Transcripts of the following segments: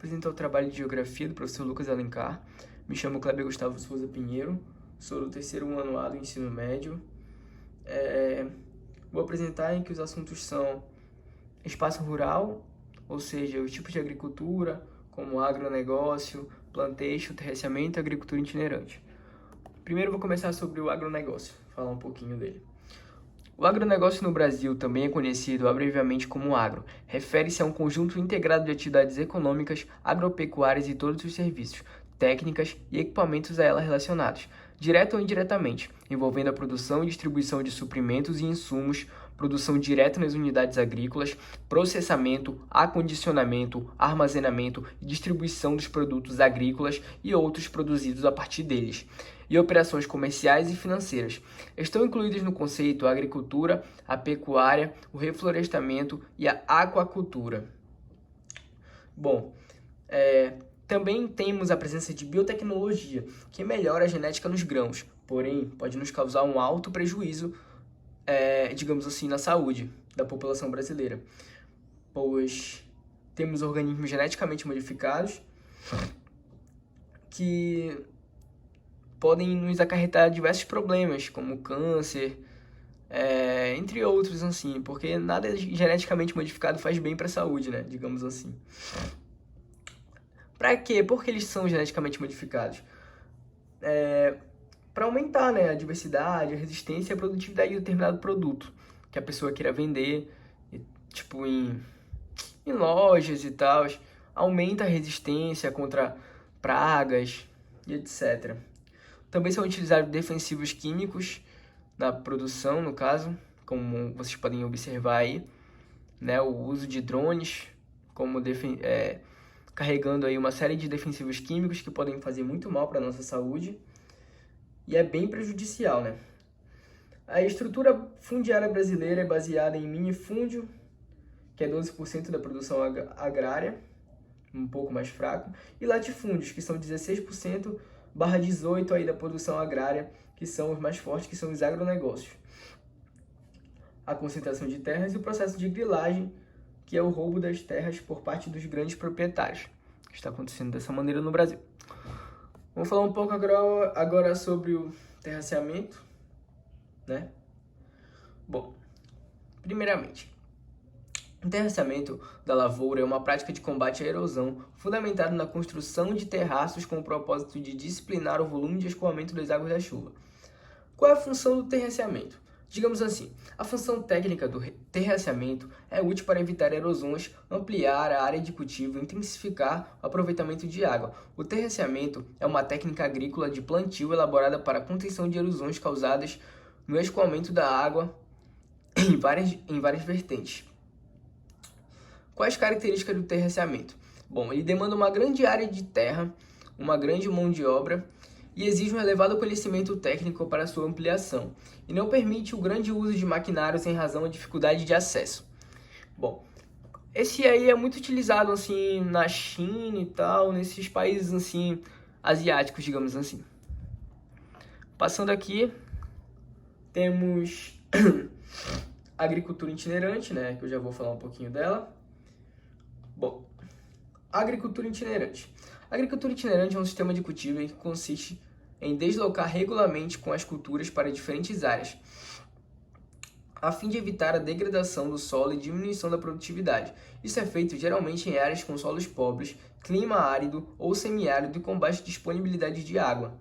apresentar o trabalho de Geografia do professor Lucas Alencar. Me chamo Kleber Gustavo Souza Pinheiro, sou do terceiro ano A do ensino médio. Vou apresentar em que os assuntos são espaço rural, ou seja, os tipos de agricultura, como agronegócio, plantation, terraceamento e agricultura itinerante. Primeiro vou começar sobre o agronegócio, falar um pouquinho dele. O agronegócio no Brasil também é conhecido abreviadamente como agro. Refere-se a um conjunto integrado de atividades econômicas, agropecuárias e todos os serviços, técnicas e equipamentos a ela relacionados, direta ou indiretamente, envolvendo a produção e distribuição de suprimentos e insumos, produção direta nas unidades agrícolas, processamento, acondicionamento, armazenamento e distribuição dos produtos agrícolas e outros produzidos a partir deles, e operações comerciais e financeiras. Estão incluídos no conceito a agricultura, a pecuária, o reflorestamento e a aquacultura. Bom, também temos a presença de biotecnologia, que melhora a genética nos grãos, porém pode nos causar um alto prejuízo, digamos assim, na saúde da população brasileira, pois temos organismos geneticamente modificados que podem nos acarretar diversos problemas, como câncer, entre outros, assim, porque nada geneticamente modificado faz bem para a saúde, né, digamos assim. Para quê? Por que eles são geneticamente modificados? Para aumentar, né, a diversidade, a resistência e a produtividade de determinado produto que a pessoa queira vender, tipo em lojas e tal, aumenta a resistência contra pragas e etc. Também são utilizados defensivos químicos na produção, no caso, como vocês podem observar aí, né, o uso de drones como carregando aí uma série de defensivos químicos que podem fazer muito mal para a nossa saúde e é bem prejudicial, né? A estrutura fundiária brasileira é baseada em minifúndio, que é 12% da produção agrária, um pouco mais fraco, e latifúndios, que são 16%/18% aí da produção agrária, que são os mais fortes, que são os agronegócios. A concentração de terras e o processo de grilagem, que é o roubo das terras por parte dos grandes proprietários, que está acontecendo dessa maneira no Brasil. Vamos falar um pouco agora sobre o terraceamento, né? Bom, primeiramente, o terraceamento da lavoura é uma prática de combate à erosão, fundamentada na construção de terraços com o propósito de disciplinar o volume de escoamento das águas da chuva. Qual é a função do terraceamento? Digamos assim, a função técnica do terraceamento é útil para evitar erosões, ampliar a área de cultivo e intensificar o aproveitamento de água. O terraceamento é uma técnica agrícola de plantio elaborada para a contenção de erosões causadas no escoamento da água em várias vertentes. Quais características do terraceamento? Bom, ele demanda uma grande área de terra, uma grande mão de obra e exige um elevado conhecimento técnico para sua ampliação, e não permite o grande uso de maquinários em razão da dificuldade de acesso. Bom, esse aí é muito utilizado assim na China e tal, nesses países assim asiáticos, digamos assim. Passando aqui, temos a agricultura itinerante, né, que eu já vou falar um pouquinho dela. Bom, agricultura itinerante. A agricultura itinerante é um sistema de cultivo que consiste em deslocar regularmente com as culturas para diferentes áreas, a fim de evitar a degradação do solo e diminuição da produtividade. Isso é feito geralmente em áreas com solos pobres, clima árido ou semiárido e com baixa disponibilidade de água.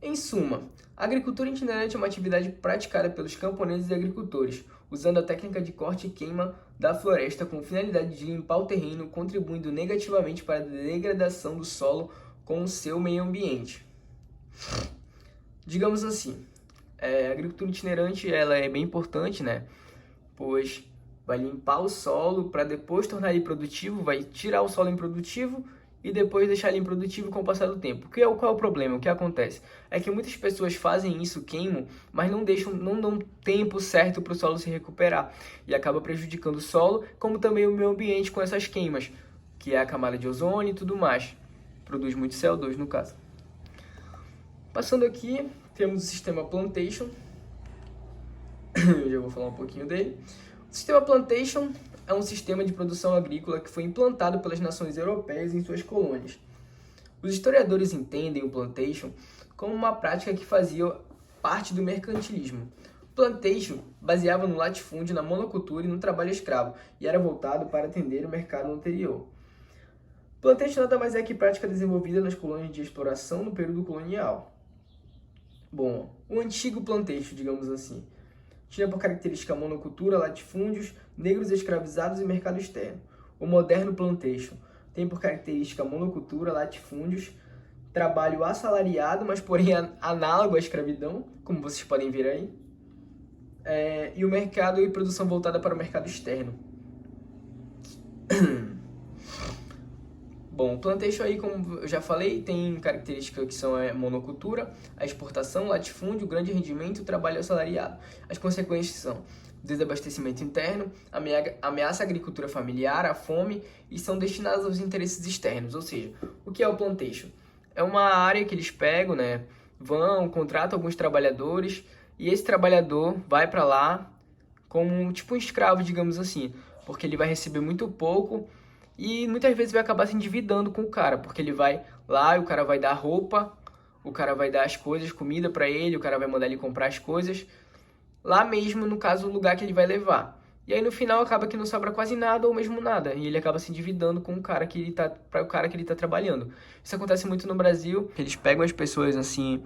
Em suma, a agricultura itinerante é uma atividade praticada pelos camponeses e agricultores, usando a técnica de corte e queima da floresta com finalidade de limpar o terreno, contribuindo negativamente para a degradação do solo com o seu meio ambiente. Digamos assim, a agricultura itinerante ela é bem importante, né? Pois vai limpar o solo para depois tornar ele produtivo, vai tirar o solo improdutivo e depois deixar ele improdutivo com o passar do tempo. Qual é o problema? O que acontece? É que muitas pessoas fazem isso, queimam, mas não dão tempo certo para o solo se recuperar. E acaba prejudicando o solo, como também o meio ambiente com essas queimas, que é a camada de ozônio e tudo mais. Produz muito CO2 no caso. Passando aqui, temos o sistema plantation. Eu já vou falar um pouquinho dele. O sistema plantation é um sistema de produção agrícola que foi implantado pelas nações europeias em suas colônias. Os historiadores entendem o plantation como uma prática que fazia parte do mercantilismo. O plantation baseava no latifúndio, na monocultura e no trabalho escravo, e era voltado para atender o mercado anterior. Plantation nada mais é que prática desenvolvida nas colônias de exploração no período colonial. Bom, o antigo plantation, digamos assim, tinha por característica a monocultura, latifúndios, negros escravizados e mercado externo. O moderno plantation tem por característica a monocultura, latifúndios, trabalho assalariado, mas porém análogo à escravidão, como vocês podem ver aí, e o mercado e produção voltada para o mercado externo. Bom, o plantation aí, como eu já falei, tem características que são a monocultura, a exportação, latifúndio, grande rendimento e o trabalho assalariado. As consequências são desabastecimento interno, ameaça à agricultura familiar, a fome e são destinadas aos interesses externos. Ou seja, o que é o plantation? É uma área que eles pegam, né, contratam alguns trabalhadores e esse trabalhador vai para lá como tipo um escravo, digamos assim, porque ele vai receber muito pouco e muitas vezes vai acabar se endividando com o cara, porque ele vai lá e o cara vai dar roupa, o cara vai dar as coisas, comida para ele, o cara vai mandar ele comprar as coisas, lá mesmo, no caso, o lugar que ele vai levar. E aí no final acaba que não sobra quase nada ou mesmo nada, e ele acaba se endividando com o cara que ele tá, para o cara que ele tá trabalhando. Isso acontece muito no Brasil, eles pegam as pessoas assim,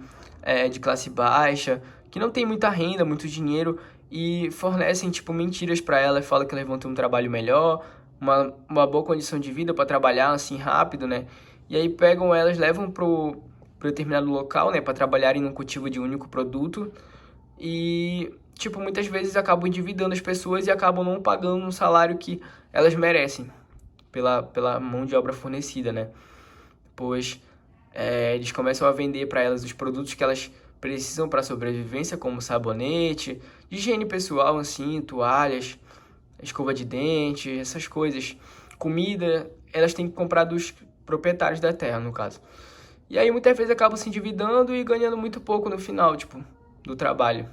de classe baixa, que não tem muita renda, muito dinheiro, e fornecem tipo mentiras para elas, falam que elas vão ter um trabalho melhor, uma boa condição de vida para trabalhar assim rápido, né? E aí pegam elas, levam pro determinado local, né, para trabalharem num cultivo de um único produto e tipo muitas vezes acabam endividando as pessoas e acabam não pagando um salário que elas merecem pela mão de obra fornecida, né? Pois eles começam a vender para elas os produtos que elas precisam para sobrevivência, como sabonete, higiene pessoal, assim, toalhas, escova de dente, essas coisas. Comida, elas têm que comprar dos proprietários da terra, no caso. E aí muitas vezes acabam se endividando e ganhando muito pouco no final, tipo, do trabalho.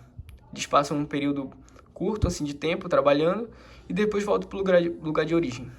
Eles passam um período curto, assim, de tempo trabalhando e depois voltam pro lugar de origem.